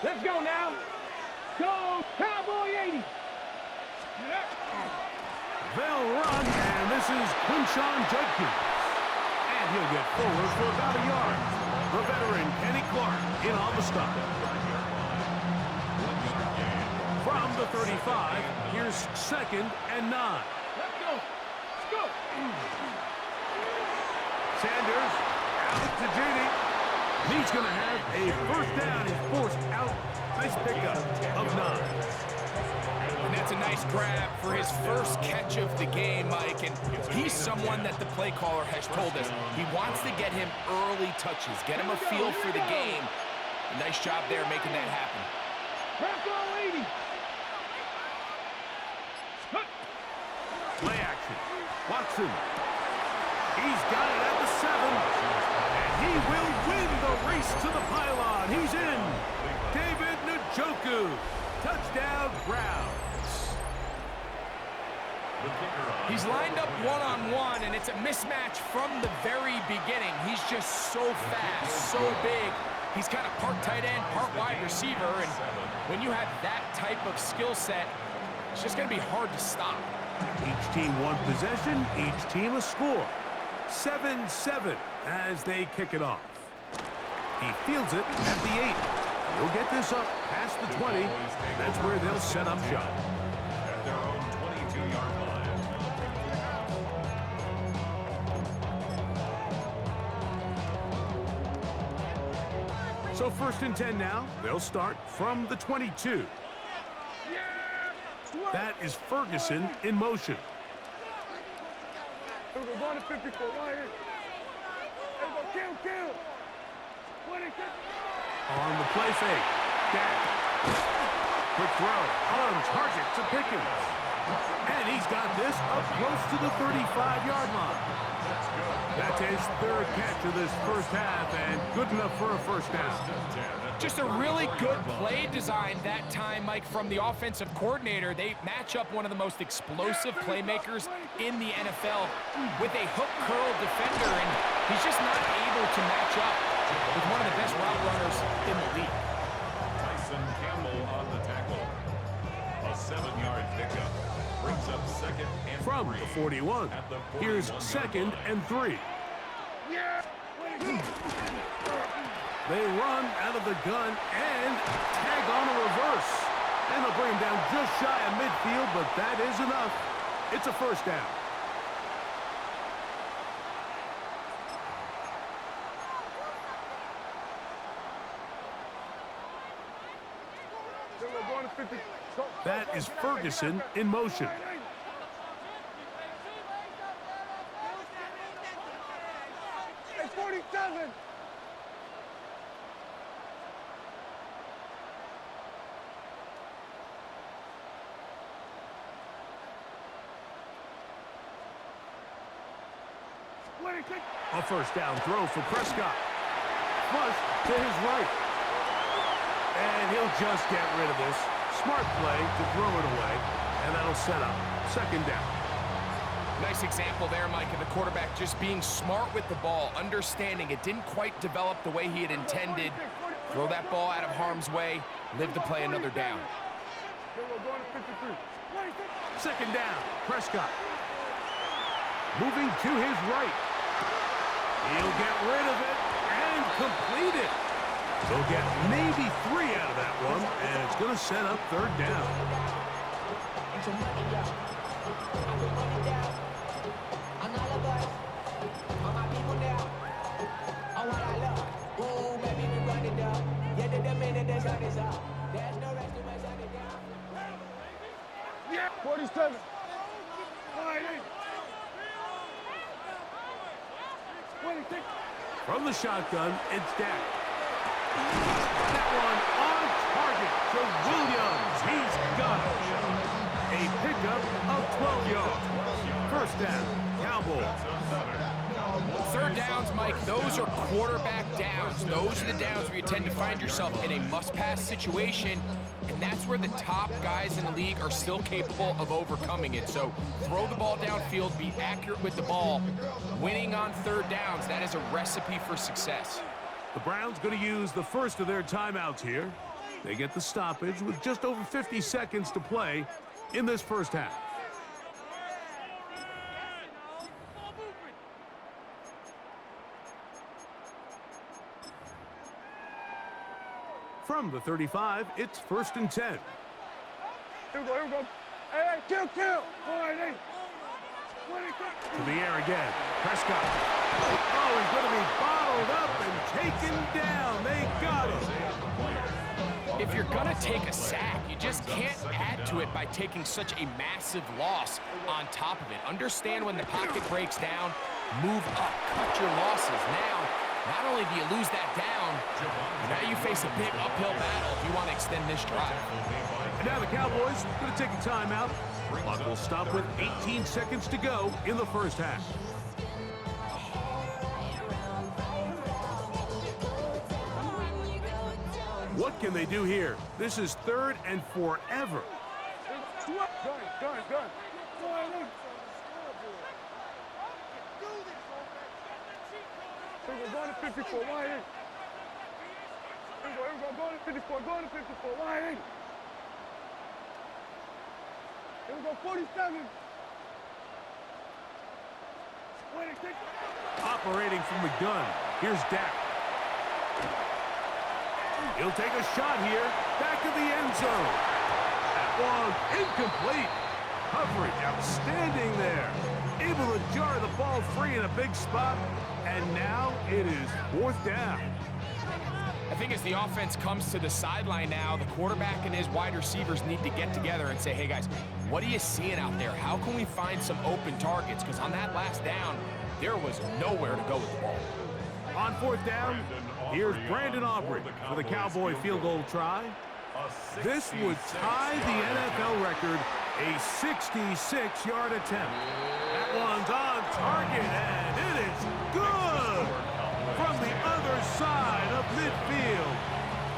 Let's go now. Go, Cowboy 80. They'll run, and this is Quinshawn Judkins. And he'll get forward for about a yard. The veteran Kenny Clark in on the stop. From the 35, here's 2nd and 9. Let's go. Let's go. Sanders out to Judy. He's going to have a first down. He's forced out. Nice pickup of 9. And that's a nice grab for his first catch of the game, Mike. And he's someone that the play caller has told us he wants to get him early touches, get him a feel for the game. A nice job there making that happen. Cowboy 80. Play action. Watson. He's got it at the 7. And he will win the race to the pylon. He's in. David Njoku. Touchdown, Browns. He's lined up one-on-one, and it's a mismatch from the very beginning. He's just so fast, so big. He's kind of part tight end, part wide receiver, and when you have that type of skill set, it's just going to be hard to stop. Each team one possession, each team a score. 7-7 as they kick it off. He fields it at the 8. He'll get this up past the 20. That's where they'll set up shop. At their own 22-yard line. So 1st and 10 now. They'll start from the 22. That is Ferguson in motion. We're going to 54 right here. Kill. On the play fake. Dak. Quick throw. On target to Pickens. And he's got this up close to the 35-yard line. That's his 3rd catch of this first half, and good enough for a first down. Just a really good play design that time, Mike, from the offensive coordinator. They match up one of the most explosive playmakers in the NFL with a hook curl defender, and he's just not able to match up with one of the best route runners in the league. Tyson Campbell on the tackle. A 7-yard pickup. Brings up 2nd and 3. From the 41, here's 2nd and 3. They run out of the gun and tag on a reverse. And they'll bring him down just shy of midfield, but that is enough. It's a first down. That is Ferguson in motion. It's 47. A first down throw for Prescott. Flush to his right. And he'll just get rid of this. Smart play to throw it away. And that'll set up 2nd down. Nice example there, Mike, of the quarterback just being smart with the ball, understanding it didn't quite develop the way he had intended. Throw that ball out of harm's way, live to play another down. 2nd down, Prescott. Moving to his right. He'll get rid of it and complete it. They'll get maybe 3 out of that one, and it's going to set up 3rd down. Yeah, 47. From the shotgun, it's Dak. That one on target to Williams. He's got it. A pickup of 12 yards. First down, Cowboys. 3rd downs, Mike, those are quarterback downs. Those are the downs where you tend to find yourself in a must-pass situation, and that's where the top guys in the league are still capable of overcoming it. So throw the ball downfield, be accurate with the ball. Winning on 3rd downs, that is a recipe for success. The Browns going to use the first of their timeouts here. They get the stoppage with just over 50 seconds to play in this first half. From the 35, it's 1st and 10. Here we go, here we go. Hey, kill. All right, hey. To the air again. Prescott. Oh, he's going to be bottled up and taken down. They got him. If you're going to take a sack, you just can't add to it by taking such a massive loss on top of it. Understand when the pocket breaks down, move up, cut your losses. Now, not only do you lose that down, but now you face a big uphill battle if you want to extend this drive. And now the Cowboys going to take a timeout. Clock will stop with 18 seconds to go in the first half. What can they do here? This is 3rd and forever. Gun. We're going to 54, wide in. Here we go, going to 54, wide in. Here we go, 47. Operating from the gun, here's Dak. He'll take a shot here, back of the end zone. That one incomplete. Coverage outstanding there. Able to jar the ball free in a big spot, and now it is 4th down. I think as the offense comes to the sideline now, the quarterback and his wide receivers need to get together and say, hey guys, what are you seeing out there? How can we find some open targets? Because on that last down, there was nowhere to go with the ball. On 4th down, here's Brandon Aubrey for the Cowboy field goal try. This would tie the NFL record, a 66-yard attempt. That one's on target, and it is good from the other side of midfield.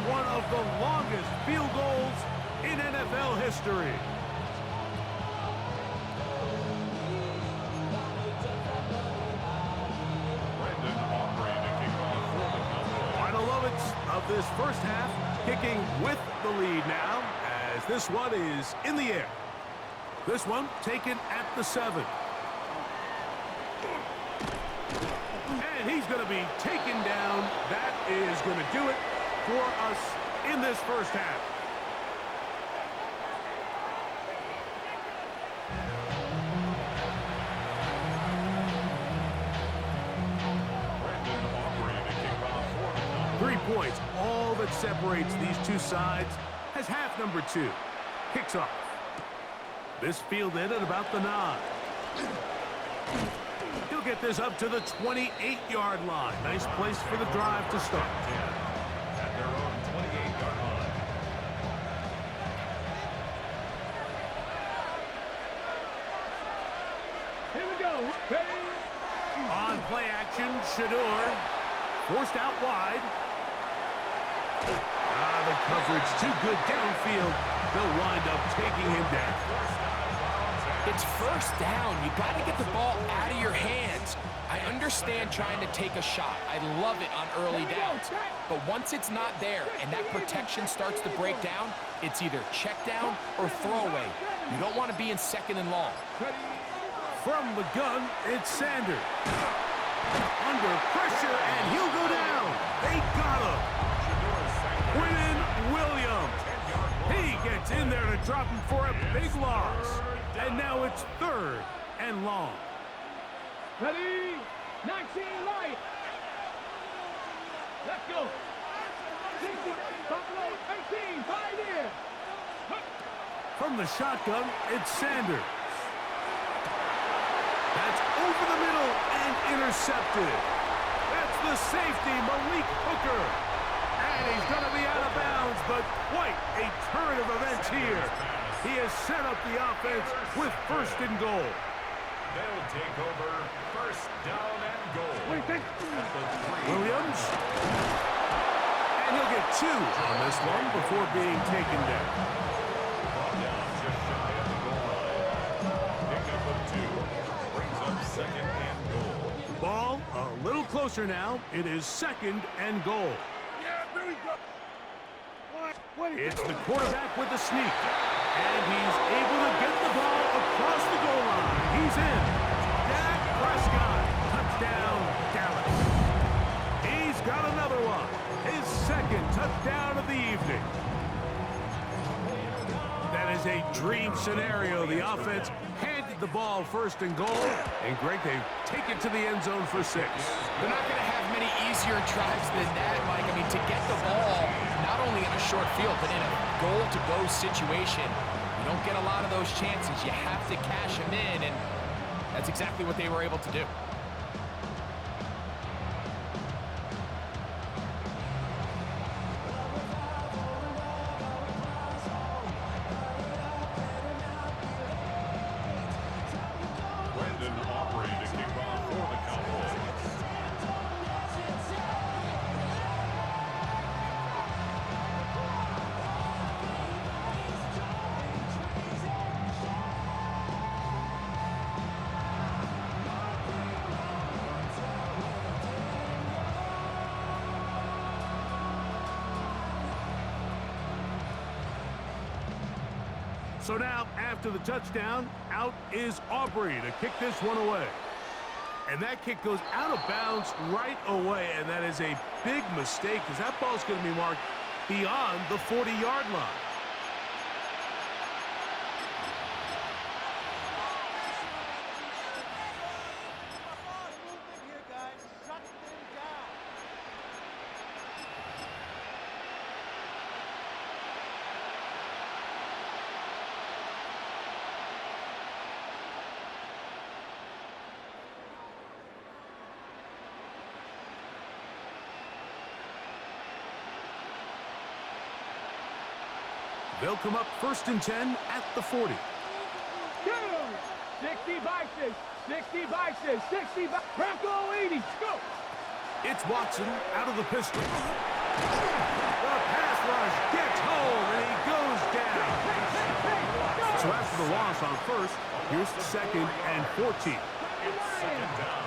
One of the longest field goals in NFL history. Final moments of this first half, kicking with the lead now, as this one is in the air. This one taken at the 7. And he's going to be taken down. That is going to do it for us in this first half. Points, all that separates these two sides, as half number 2 kicks off. This fielded at about the 9. He'll get this up to the 28-yard line. Nice place for the drive to start. At their own 28-yard line. Here we go. Ready? On play action, Shador forced out wide. The coverage too good downfield. They'll wind up taking him down. It's 1st down. You got to get the ball out of your hands. I understand trying to take a shot. I love it on early downs. But once it's not there and that protection starts to break down, it's either check down or throwaway. You don't want to be in 2nd and long. From the gun, it's Sanders. Under pressure, and he'll go down. They got him. Quinn Williams. He gets in there to drop him for a big loss. And now it's 3rd and long. Ready? 19 light. Let's go. 60, Buffalo, 18, right in. From the shotgun, it's Sanders. That's over the middle and intercepted. That's the safety, Malik Hooker. And he's going to be out of bounds, but quite a turn of events here. He has set up the offense with 1st and goal. They'll take over 1st down and goal. Williams. And he'll get 2 on this one before being taken down. Brought down just shy of the goal line. Pickup of 2 brings up 2nd and goal. Ball a little closer now. It is 2nd and goal. Yeah, there we go. What? It's the quarterback with the sneak. And he's able to get the ball across the goal line. He's in. Dak Prescott. Touchdown, Dallas. He's got another one. His second touchdown of the evening. That is a dream scenario. The offense handed the ball first and goal. And Greg, they take it to the end zone for 6. They're not going to have many easier drives than that, Mike. I mean, to get the ball, not only in a short field, but in a goal-to-go situation, you don't get a lot of those chances. You have to cash them in, and that's exactly what they were able to do. So now, after the touchdown, out is Aubrey to kick this one away. And that kick goes out of bounds right away, and that is a big mistake because that ball's going to be marked beyond the 40-yard line. They'll come up 1st and 10 at the 40. 60 by 6, 60 by 6, 60 by... Bronco 80, go! It's Watson out of the pistol. The pass rush gets home, and he goes down. So after the loss on 1st, here's 2nd and 14. Second down.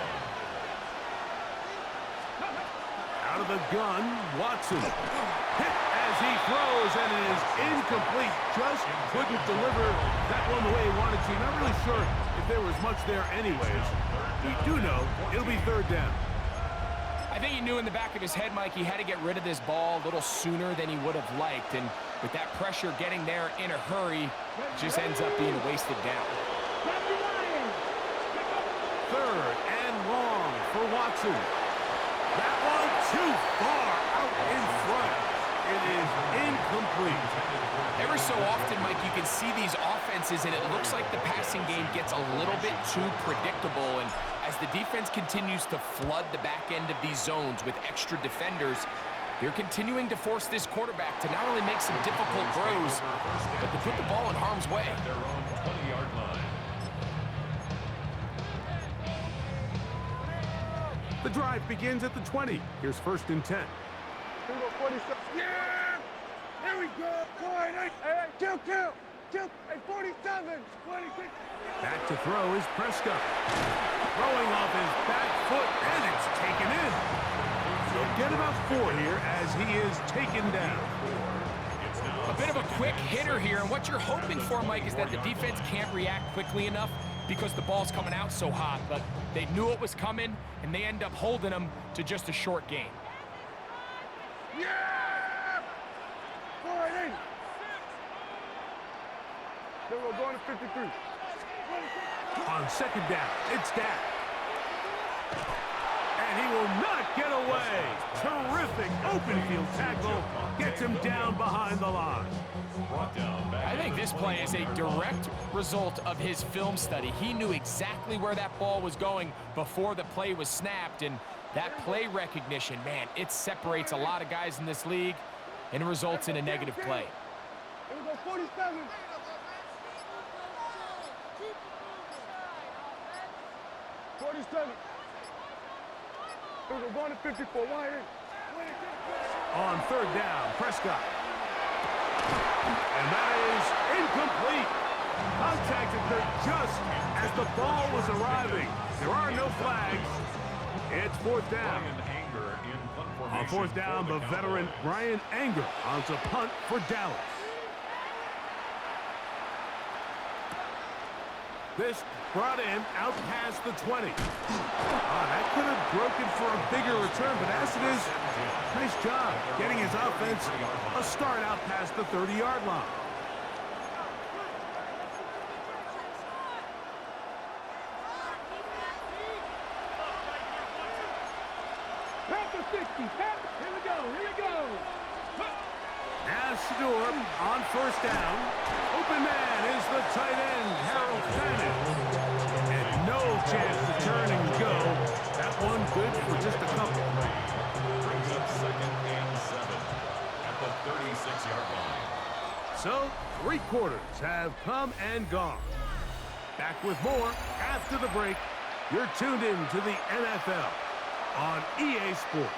Out of the gun, Watson. Hit as he throws, and it is incomplete. Just couldn't deliver that one the way he wanted to. Not really sure if there was much there anyways. We do know it'll be 3rd down. I think he knew in the back of his head, Mike, he had to get rid of this ball a little sooner than he would have liked. And with that pressure getting there in a hurry, it just ends up being a wasted down. 3rd and long for Watson. That one too far out in front. It is incomplete. Every so often, Mike, you can see these offenses, and it looks like the passing game gets a little bit too predictable. And as the defense continues to flood the back end of these zones with extra defenders, they're continuing to force this quarterback to not only make some difficult throws, but to put the ball in harm's way. Their own 20-yard line. The drive begins at the 20. Here's 1st and 10. Here we go, 46. Yeah! There we go. 48. Hey, kill. Hey, 47. 26. Back to throw is Prescott. Throwing off his back foot, and it's taken in. He'll get about 4 here as he is taken down. A bit of a quick hitter here, and what you're hoping for, Mike, is that the defense can't react quickly enough because the ball's coming out so hot, but they knew it was coming, and they end up holding them to just a short gain. Yeah! 48. Then we're going to 53. On 2nd down, it's Dak. And he will not get away. Terrific open field tackle. Gets him down behind the line. I think this play is a direct result of his film study. He knew exactly where that ball was going before the play was snapped, and that play recognition, man, it separates a lot of guys in this league and results in a negative play. Here we go, 47. 47. Here we go, going to 54. Wide in. On 3rd down, Prescott. And that is incomplete. Contact occurred just as the ball was arriving. There are no flags. It's fourth down. Brian Anger in punt On formation fourth down, for the veteran Cowboys. Brian Anger on to punt for Dallas. This brought him out past the 20. That could have broken for a bigger return, but as it is, nice job getting his offense a start out past the 30-yard line. Pass the 60. Pass. Here we go. Here we go. Now Shador on first down. Open man is the tight end, Harold Fannin. And no chance to turn and go. That one good for just a couple. Brings up 2nd and 7 at the 36-yard line. So, 3 quarters have come and gone. Back with more after the break. You're tuned in to the NFL on EA Sports.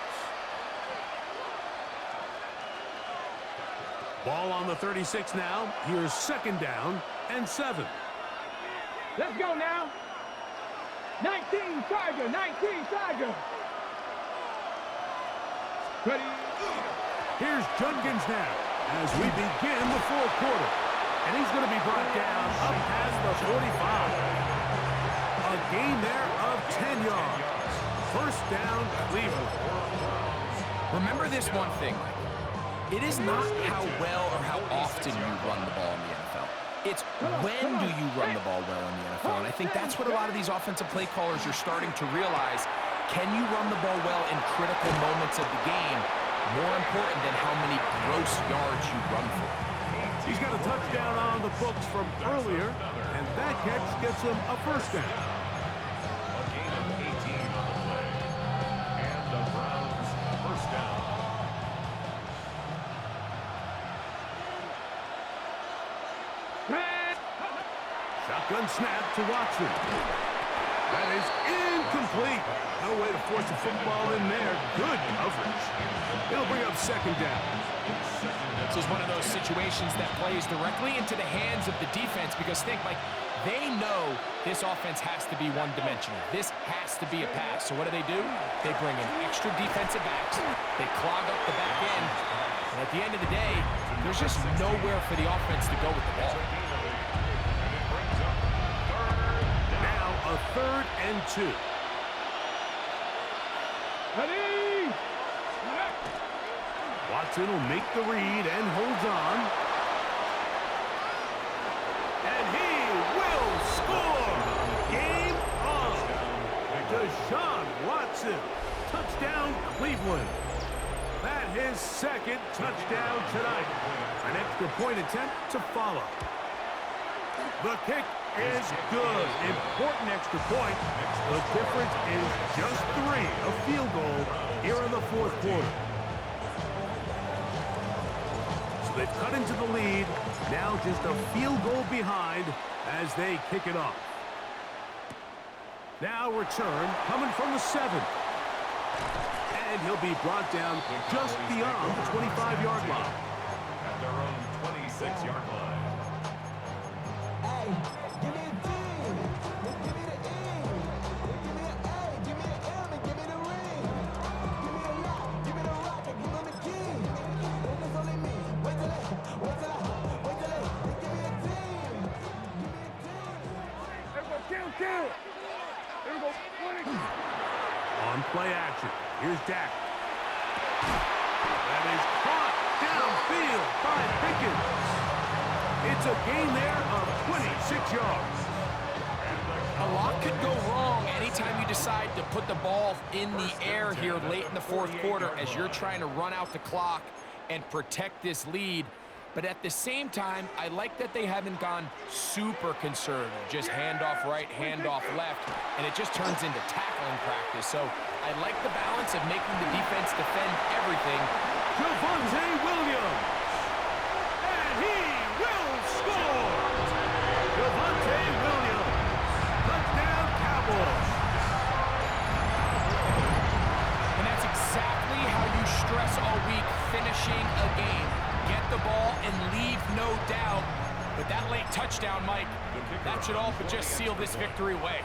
Ball on the 36 now. Here's 2nd down and 7. Let's go now. 19 Tiger. 19 Tiger. Ready. Here's Judkins now as we begin the 4th quarter. And he's going to be brought down up past the 45. A gain there of 10 yards. First down, Cleveland. Remember this one thing, Mike. It is not how well or how often you run the ball in the NFL. It's when do you run the ball well in the NFL. And I think that's what a lot of these offensive play callers are starting to realize. Can you run the ball well in critical moments of the game? More important than how many gross yards you run for. He's got a touchdown on the books from earlier, and that catch gets him a first down. A gain of 18 on the play. And the Browns first down. Shotgun snap to Watson. That is incomplete. No way to force a football in there. Good coverage. It'll bring up 2nd down. This is one of those situations that plays directly into the hands of the defense because think, like, they know this offense has to be one-dimensional. This has to be a pass. So what do? They bring in extra defensive backs. They clog up the back end. And at the end of the day, there's just nowhere for the offense to go with the ball. Now a 3rd and 2. Ready. Watson will make the read and holds on. And he will score! Game on! Deshaun Watson. Touchdown, Cleveland. That his 2nd touchdown tonight. An extra point attempt to follow. The kick is good. Important extra point. The difference is just 3. A field goal here in the 4th quarter. So they've cut into the lead. Now just a field goal behind as they kick it off. Now return coming from the 7. And he'll be brought down just beyond the 25-yard line. At their own 26-yard line. Give me a D. Give me the E. Give me an A. Give me an M. And give me the ring. Give me the lock. Give me the rock. And give me the key. It's only me. Wait till they give me a team. Everybody kill. Here we go. 20. On play action, here's Dak. That is caught downfield by Pickens. It's a gain there of 26 yards. A lot could go wrong anytime you decide to put the ball in the air here late in the 4th quarter as you're trying to run out the clock and protect this lead. But at the same time, I like that they haven't gone super conservative. Just handoff right, handoff left, and it just turns into tackling practice. So I like the balance of making the defense defend everything. Javonte Williams. And he will score. Javonte Williams. Touchdown, Cowboys. And that's exactly how you stress all week, finishing a game. Get the ball and leave no doubt. But that late touchdown, Mike, that should all but just seal this victory away.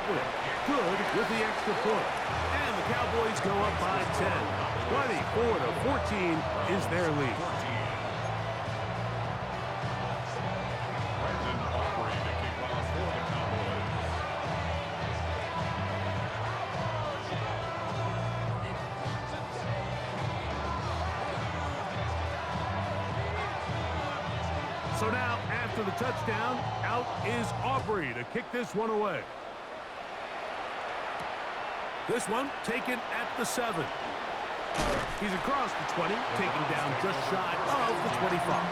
Cleveland. Good with the extra point. And the Cowboys go up by 10. 24-14 is their lead. So now, after the touchdown, out is Aubrey to kick this one away. This one taken at the 7. He's across the 20, taken down just shy of the 25.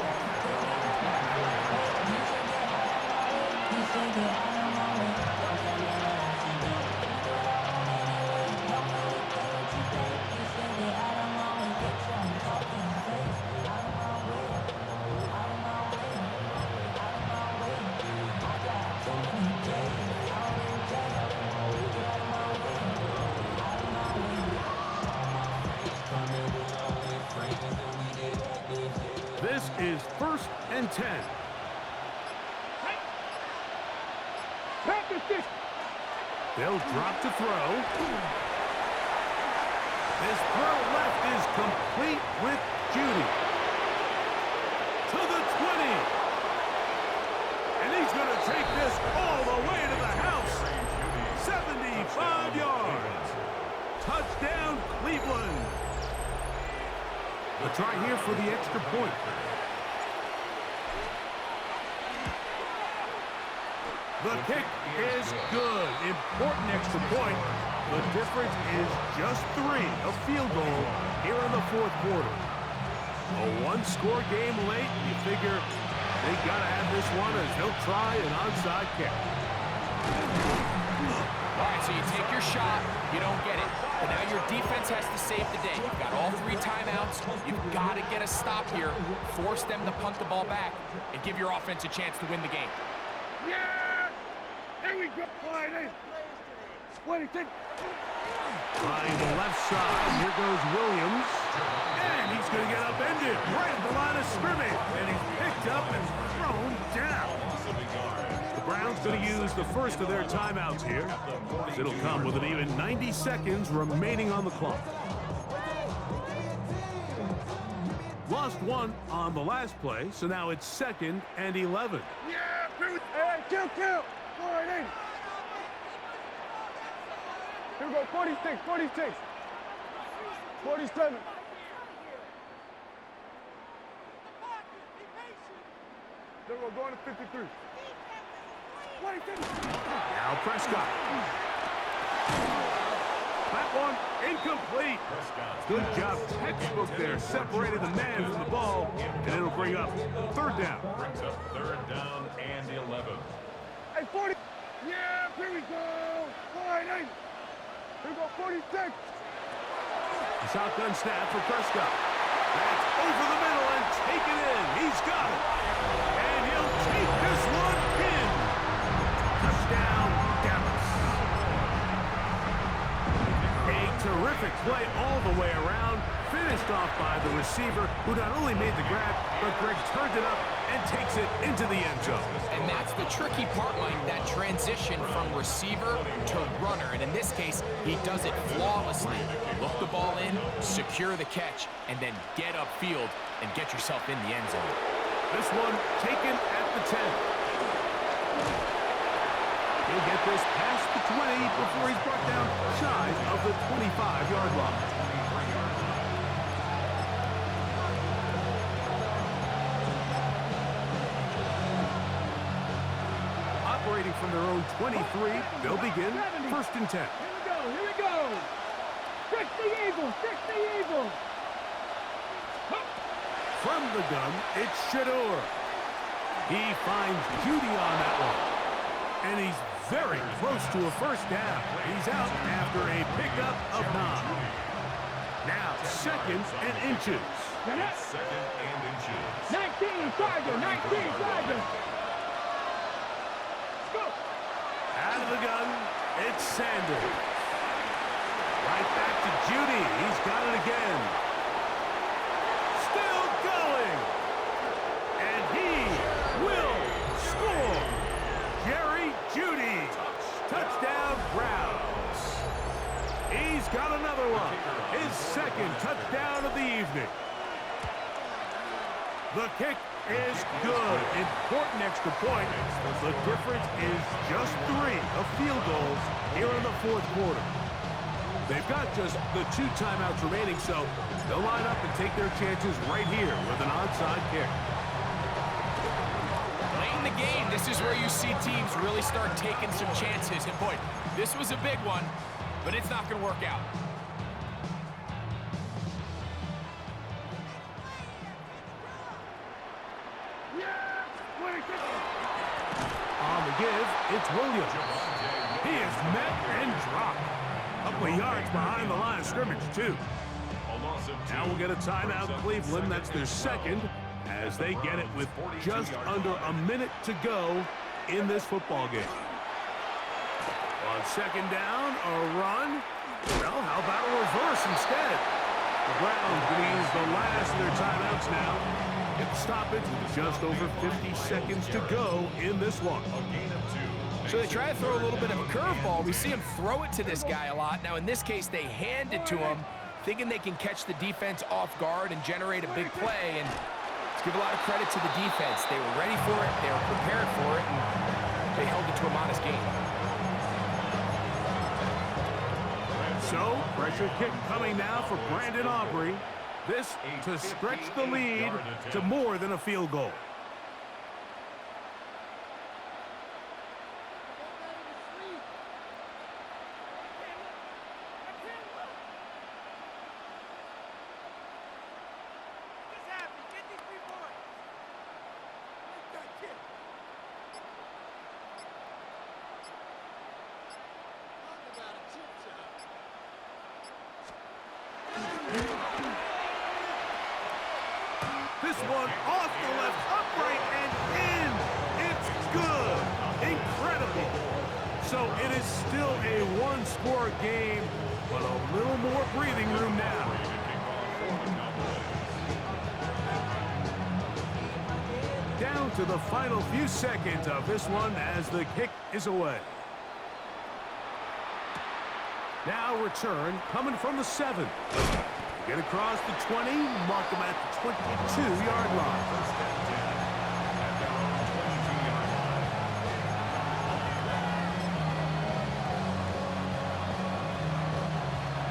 This is 1st and 10. They'll drop to throw. His throw left is complete with Judy. To the 20. And he's going to take this all the way to the house. 75 yards. Touchdown, Cleveland. A try here for the extra point. The kick is good. Important extra point. The difference is just 3. A field goal here in the 4th quarter. A one-score game late. You figure they got to have this one as they'll try an onside kick. All right, so you take your shot, you don't get it. But now your defense has to save the day. You've got all 3 timeouts. You've got to get a stop here, force them to punt the ball back, and give your offense a chance to win the game. Yeah! Here we go. Fine. 26. Trying the left side. Here goes Williams. And he's going to get upended right at the line of scrimmage. And he's picked up and thrown down. The Browns going to use the first of their timeouts here. It'll come with an even 90 seconds remaining on the clock. Lost 1 on the last play, so now it's 2nd and 11. Yeah! Hey, kill! 4-8. Here we go, 46, 47. Then we're going to 53. 26. Now Prescott. That one incomplete. Good job, textbook there. Separated the man from the ball, and it'll bring up 3rd down. Brings up 3rd down and 11. Hey, 40. Yeah, here we go. 4-8. Here we go, 46. The shotgun snap for Prescott. That's over the middle and taken in. He's got it. And he'll take this one in. Touchdown, Dallas. A terrific play all the way around. Finished off by the receiver, who not only made the grab, but Greg turned it up and takes it into the end zone. And that's the tricky part, Mike, that transition from receiver to runner. And in this case, he does it flawlessly. Look the ball in, secure the catch, and then get upfield and get yourself in the end zone. This one taken at the 10. He'll get this past the 20 before he's brought down shy of the 25-yard line. Operating from their own 23, they'll begin 1st and 10. Here we go. 60 Eagles. From the gun, it's Shador. He finds Judy on that one. And he's very close to a 1st down. He's out after a pickup of 9. Now 2nd and inches. 2nd and inches. 19 Charger. Out of the gun, it's Sanders. Right back to Judy. He's got it again. Still going. And he will score. Jerry Judy. Touchdown, second touchdown of the evening. The kick is good. Important extra point. The difference is just 3 of field goals here in the fourth quarter. They've got just the 2 timeouts remaining, so they'll line up and take their chances right here with an onside kick. Late in the game, this is where you see teams really start taking some chances. And boy, this was a big one, but it's not going to work out. On the give, it's Williams. He is met and dropped. A couple of yards behind the line of scrimmage, too. Now we'll get a timeout, Cleveland. That's their second, as they get it with just under a minute to go in this football game. On second down, a run. Well, how about a reverse instead? The Browns going to use the last of their timeouts now. Get the stoppage with just over 50 seconds to go in this one. So they try to throw a little bit of a curveball. We see him throw it to this guy a lot. Now, in this case, they hand it to him, thinking they can catch the defense off guard and generate a big play. And let's give a lot of credit to the defense. They were ready for it, they were prepared for it, and they held it to a modest gain. So, pressure kick coming now for Brandon Aubrey. This to stretch the lead to more than a field goal. This one off the left, upright, and in. It's good. Incredible. So it is still a one-score game, but a little more breathing room now. Down to the final few seconds of this one as the kick is away. Now return coming from the 7. Get across the 20, mark them at the 22-yard line.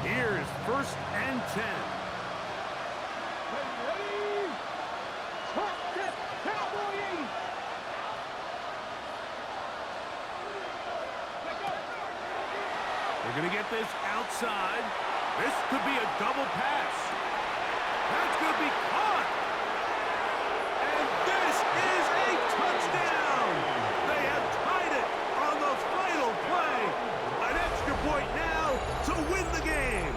Here's 1st and 10. Ready? Cowboy! They're going to get this outside. This could be a double pass. That's going to be caught. And this is a touchdown. They have tied it on the final play. An extra point now to win the game.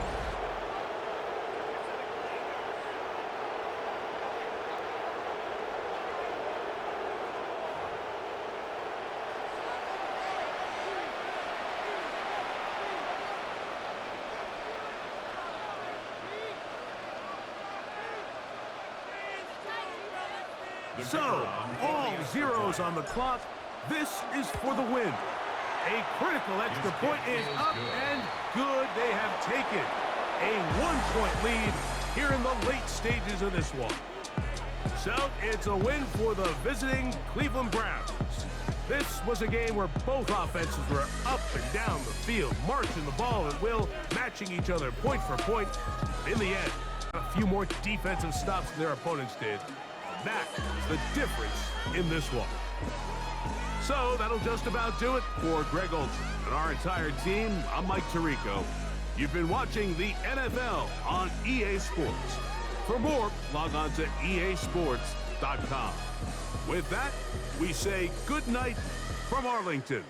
So, all zeros on the clock. This is for the win. A critical extra point is up and good. They have taken a 1-point lead here in the late stages of this one. So, it's a win for the visiting Cleveland Browns. This was a game where both offenses were up and down the field, marching the ball at will, matching each other point for point. In the end, a few more defensive stops than their opponents did. That is the difference in this one. So that'll just about do it for Greg Olson and our entire team. I'm Mike Tirico. You've been watching the NFL on EA Sports. For more, log on to easports.com. With that, we say good night from Arlington.